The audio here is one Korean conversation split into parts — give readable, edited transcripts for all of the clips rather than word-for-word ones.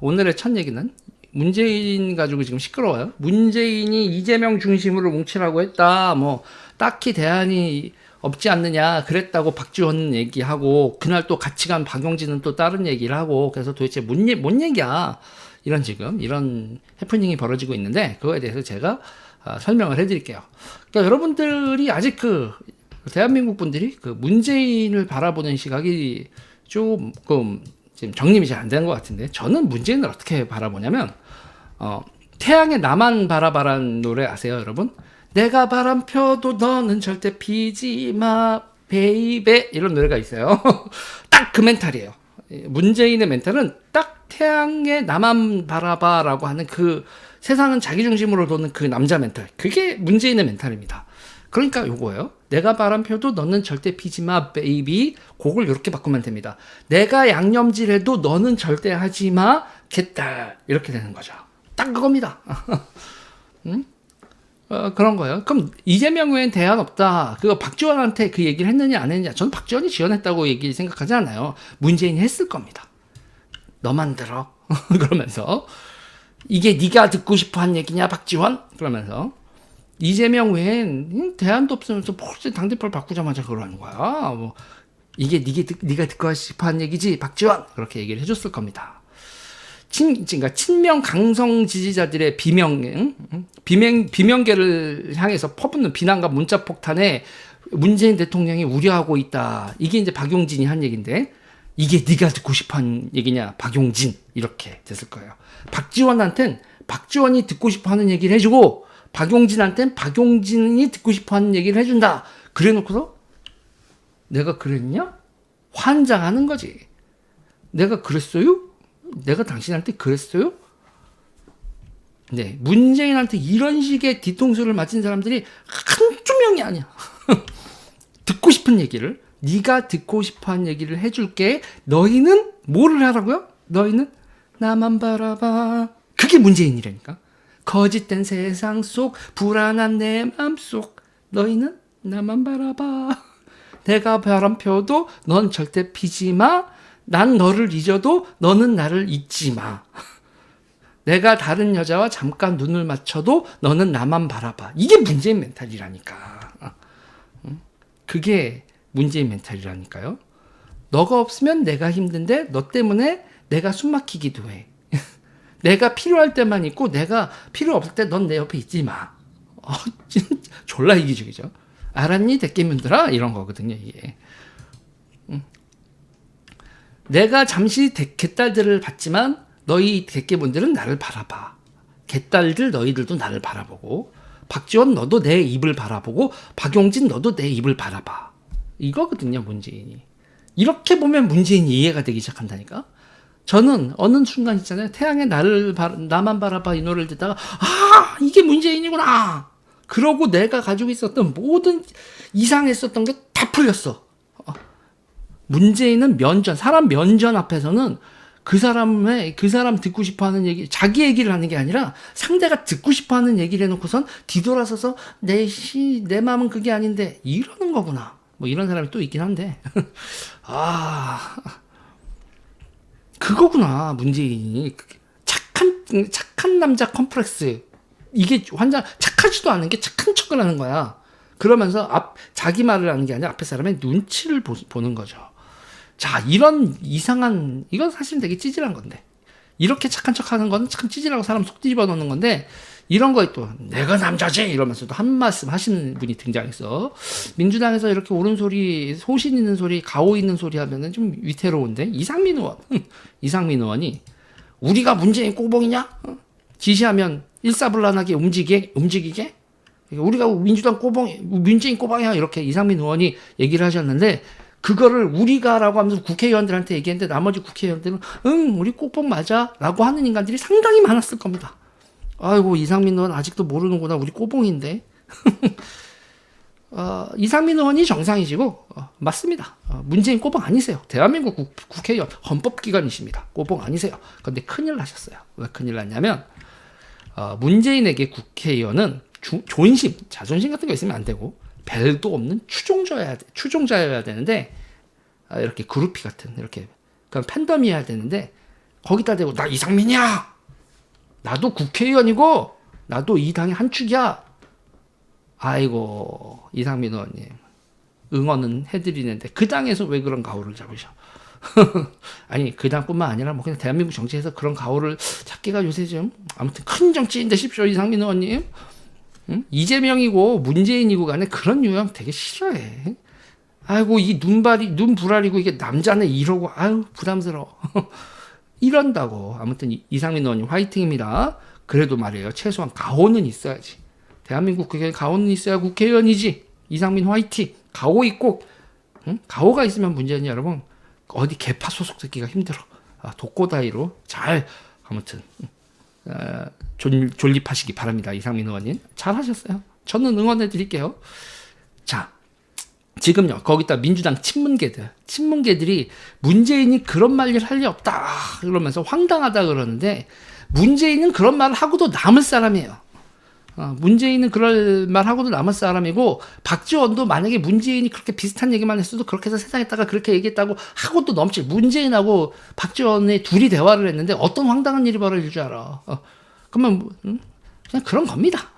오늘의 첫 얘기는 문재인 가지고 지금 시끄러워요. 문재인이 이재명 중심으로 뭉치라고 했다. 뭐 딱히 대안이 없지 않느냐 그랬다고 박지원 얘기하고, 그날 또 같이 간 박용진은 또 다른 얘기를 하고, 그래서 도대체 뭔 얘기야, 이런 지금 이런 해프닝이 벌어지고 있는데, 그거에 대해서 제가 설명을 해드릴게요. 그러니까 여러분들이 아직 대한민국 분들이 문재인을 바라보는 시각이 조금 지금 정립이 잘 안 되는 것 같은데, 저는 문재인을 어떻게 바라보냐면, 태양의 나만 바라봐라는 노래 아세요, 여러분? 내가 바람 펴도 너는 절대 피지 마, 베이베, 이런 노래가 있어요. 딱 그 멘탈이에요. 문재인의 멘탈은 딱 태양의 나만 바라봐라고 하는 세상은 자기 중심으로 도는 그 남자 멘탈. 그게 문재인의 멘탈입니다. 그러니까 요거예요. 내가 바람 펴도 너는 절대 피지 마, 베이비. 곡을 이렇게 바꾸면 됩니다. 내가 양념질해도 너는 절대 하지 마, 개딸. 이렇게 되는 거죠. 딱 그겁니다. 응? 그런 거예요. 그럼 이재명 외엔 대안 없다. 그거 박지원한테 그 얘기를 했느냐 안 했느냐. 저는 박지원이 지원했다고 생각하지 않아요. 문재인이 했을 겁니다. 너만 들어. 그러면서 이게 네가 듣고 싶어한 얘기냐 박지원? 그러면서 이재명 외엔 대안도 없으면서 당대표를 바꾸자마자 그러는 거야. 뭐 이게 네가 듣고 싶어한 얘기지 박지원. 그렇게 얘기를 해줬을 겁니다. 그러니까 친명 강성 지지자들의 비명계를 향해서 퍼붓는 비난과 문자 폭탄에 문재인 대통령이 우려하고 있다. 이게 이제 박용진이 한 얘기인데, 이게 네가 듣고 싶어하는 얘기냐 박용진, 이렇게 됐을 거예요. 박지원한텐 박지원이 듣고 싶어하는 얘기를 해주고, 박용진한텐 박용진이 듣고 싶어하는 얘기를 해준다. 그래놓고서 내가 그랬냐? 환장하는 거지. 내가 그랬어요? 내가 당신한테 그랬어요? 네, 문재인한테 이런 식의 뒤통수를 맞은 사람들이 한두 명이 아니야. 듣고 싶은 얘기를, 네가 듣고 싶어하는 얘기를 해줄게. 너희는 뭐를 하라고요? 너희는 나만 바라봐. 그게 문재인이라니까. 거짓된 세상 속, 불안한 내 맘속, 너희는 나만 바라봐. 내가 바람 펴도 넌 절대 피지 마. 난 너를 잊어도 너는 나를 잊지 마. 내가 다른 여자와 잠깐 눈을 맞춰도 너는 나만 바라봐. 이게 문재인 멘탈이라니까. 그게 문재인 멘탈이라니까요. 너가 없으면 내가 힘든데 너 때문에 내가 숨 막히기도 해. 내가 필요할 때만 있고 내가 필요 없을 때 넌 내 옆에 있지 마. 진짜 졸라 이기적이죠. 알았니 대깨문들아? 이런 거거든요, 이게. 내가 잠시 개딸들을 봤지만 너희 개깨분들은 나를 바라봐. 개딸들 너희들도 나를 바라보고, 박지원 너도 내 입을 바라보고, 박용진 너도 내 입을 바라봐. 이거거든요, 문재인이. 이렇게 보면 문재인이 이해가 되기 시작한다니까. 저는 어느 순간 있잖아요. 태양의 나만 바라봐 이 노래를 듣다가 이게 문재인이구나. 그러고 내가 가지고 있었던 모든 이상했었던 게 다 풀렸어. 문재인은 사람 면전 앞에서는 그 사람 듣고 싶어 하는 얘기, 자기 얘기를 하는 게 아니라 상대가 듣고 싶어 하는 얘기를 해놓고선 뒤돌아서서 내 마음은 그게 아닌데, 이러는 거구나. 뭐 이런 사람이 또 있긴 한데. 그거구나, 문재인이. 착한 남자 컴플렉스. 이게 착하지도 않은 게 착한 척을 하는 거야. 그러면서 자기 말을 하는 게 아니라 앞에 사람의 눈치를 보는 거죠. 자, 이런 이건 사실 되게 찌질한 건데. 이렇게 착한 척 하는 거는 참 찌질하고 사람 속 뒤집어 놓는 건데, 이런 거에 또 내가 남자지! 이러면서 또 한 말씀 하시는 분이 등장해서, 민주당에서 이렇게 옳은 소리, 소신 있는 소리, 가오 있는 소리 하면은 좀 위태로운데, 이상민 의원이 우리가 문재인 꼬봉이냐? 지시하면 일사불란하게 움직이게? 우리가 민주당 문재인 꼬봉이야. 이렇게 이상민 의원이 얘기를 하셨는데, 그거를 우리가라고 하면서 국회의원들한테 얘기했는데, 나머지 국회의원들은 우리 꼭봉 맞아 라고 하는 인간들이 상당히 많았을 겁니다. 아이고, 이상민 의원 아직도 모르는구나. 우리 꼬봉인데. 이상민 의원이 정상이시고, 맞습니다. 문재인 꼬봉 아니세요. 대한민국 국회의원 헌법기관이십니다. 꼬봉 아니세요. 그런데 큰일 나셨어요. 왜 큰일 났냐면, 문재인에게 국회의원은 존심, 자존심 같은 거 있으면 안 되고, 벨도 없는 추종자여야 되는데, 이렇게 그루피 같은, 이렇게, 그냥 팬덤이어야 되는데, 거기다 대고 나 이상민이야. 나도 국회의원이고 나도 이 당의 한 축이야. 아이고 이상민 의원님 응원은 해드리는데 그 당에서 왜 그런 가오를 잡으셔? 아니 그 당뿐만 아니라 뭐 그냥 대한민국 정치에서 그런 가오를 잡기가 요새 좀 아무튼 큰 정치인 되십시오 이상민 의원님. 응? 이재명이고 문재인이고 간에 그런 유형 되게 싫어해. 아이고 이 눈 부라리고 이게 남자네 이러고 아유 부담스러워. 이런다고. 아무튼 이상민 의원님 화이팅입니다. 그래도 말이에요 최소한 가오는 있어야지. 대한민국 국회에 가오는 있어야 국회의원이지. 이상민 화이팅. 가오 있고 응? 가오가 있으면 문제는 여러분 어디 개파 소속 듣기가 힘들어. 독고다이로 잘 아무튼 존립하시기 바랍니다. 이상민 의원님 잘하셨어요. 저는 응원해 드릴게요. 자 지금요 거기다 민주당 친문계들이 문재인이 그런 말을 할 리 없다 그러면서 황당하다 그러는데 문재인은 그런 말을 하고도 남을 사람이에요. 문재인은 그럴 말 하고도 남을 사람이고 박지원도 만약에 문재인이 그렇게 비슷한 얘기만 했어도 그렇게 해서 세상에다가 그렇게 얘기했다고 하고도 넘지. 문재인하고 박지원의 둘이 대화를 했는데 어떤 황당한 일이 벌어질 줄 알아. 그러면 그냥 그런 겁니다.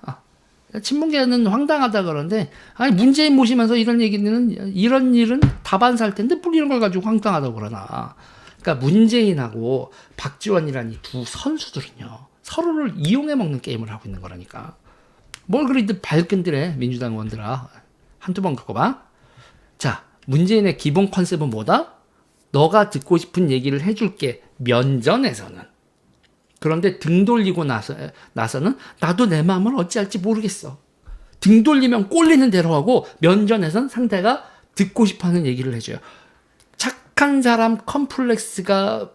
친문계는 황당하다 그러는데 아니 문재인 모시면서 이런 일은 다반사할 텐데 뭐 이런 걸 가지고 황당하다고 그러나. 그러니까 문재인하고 박지원이라는 이 두 선수들은요 서로를 이용해 먹는 게임을 하고 있는 거라니까. 뭘 그리들 발끈들해 민주당 의원들아. 한두 번 겪어봐. 자 문재인의 기본 컨셉은 뭐다? 너가 듣고 싶은 얘기를 해줄게 면전에서는. 그런데 등 돌리고 나서는 나도 내 마음을 어찌할지 모르겠어. 등 돌리면 꼴리는 대로 하고 면전에서는 상대가 듣고 싶어하는 얘기를 해줘요. 착한 사람 컴플렉스가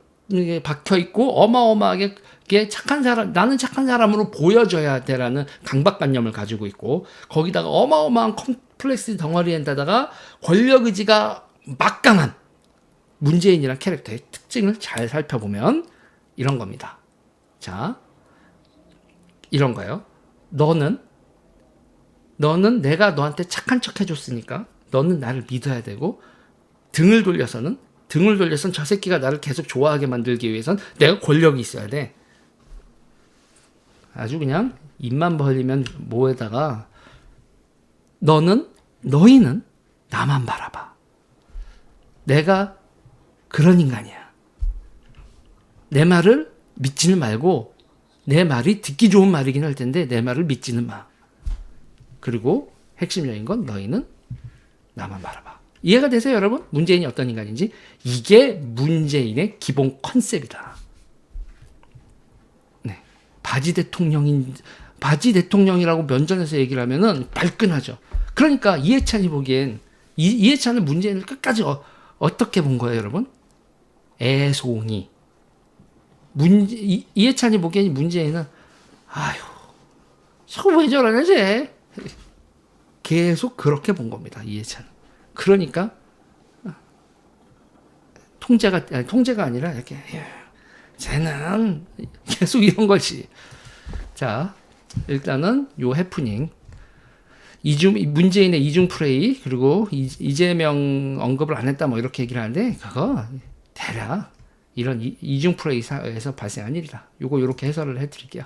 박혀있고 어마어마하게 착한 사람, 나는 착한 사람으로 보여져야 돼라는 강박관념을 가지고 있고 거기다가 어마어마한 컴플렉스 덩어리에다가 권력의지가 막강한 문재인이란 캐릭터의 특징을 잘 살펴보면 이런 겁니다. 자, 이런 거요. 너는 내가 너한테 착한 척 해줬으니까 너는 나를 믿어야 되고 등을 돌려서는 저 새끼가 나를 계속 좋아하게 만들기 위해선 내가 권력이 있어야 돼. 아주 그냥 입만 벌리면 뭐에다가 너희는 나만 바라봐. 내가 그런 인간이야. 내 말을 믿지는 말고 내 말이 듣기 좋은 말이긴 할 텐데 내 말을 믿지는 마. 그리고 핵심적인 건 너희는 나만 바라봐. 이해가 되세요 여러분? 문재인이 어떤 인간인지. 이게 문재인의 기본 컨셉이다. 네. 바지 대통령이라고 면전에서 얘기를 하면은 발끈하죠. 그러니까 이해찬이 보기엔 이해찬은 문재인을 끝까지 어떻게 본 거예요 여러분? 애송이. 이해찬이 보기엔 문재인은 아휴 저거 왜 저러냐 쟤. 계속 그렇게 본 겁니다 이해찬은. 그러니까 통제가 아니라 이렇게 쟤는 계속 이런 거지. 자 일단은 요 해프닝 문재인의 이중 프레이 그리고 이재명 언급을 안 했다 뭐 이렇게 얘기를 하는데 그거 대략 이런 이중 프레이에서 발생한 일이다. 요거 요렇게 해설을 해드릴게요.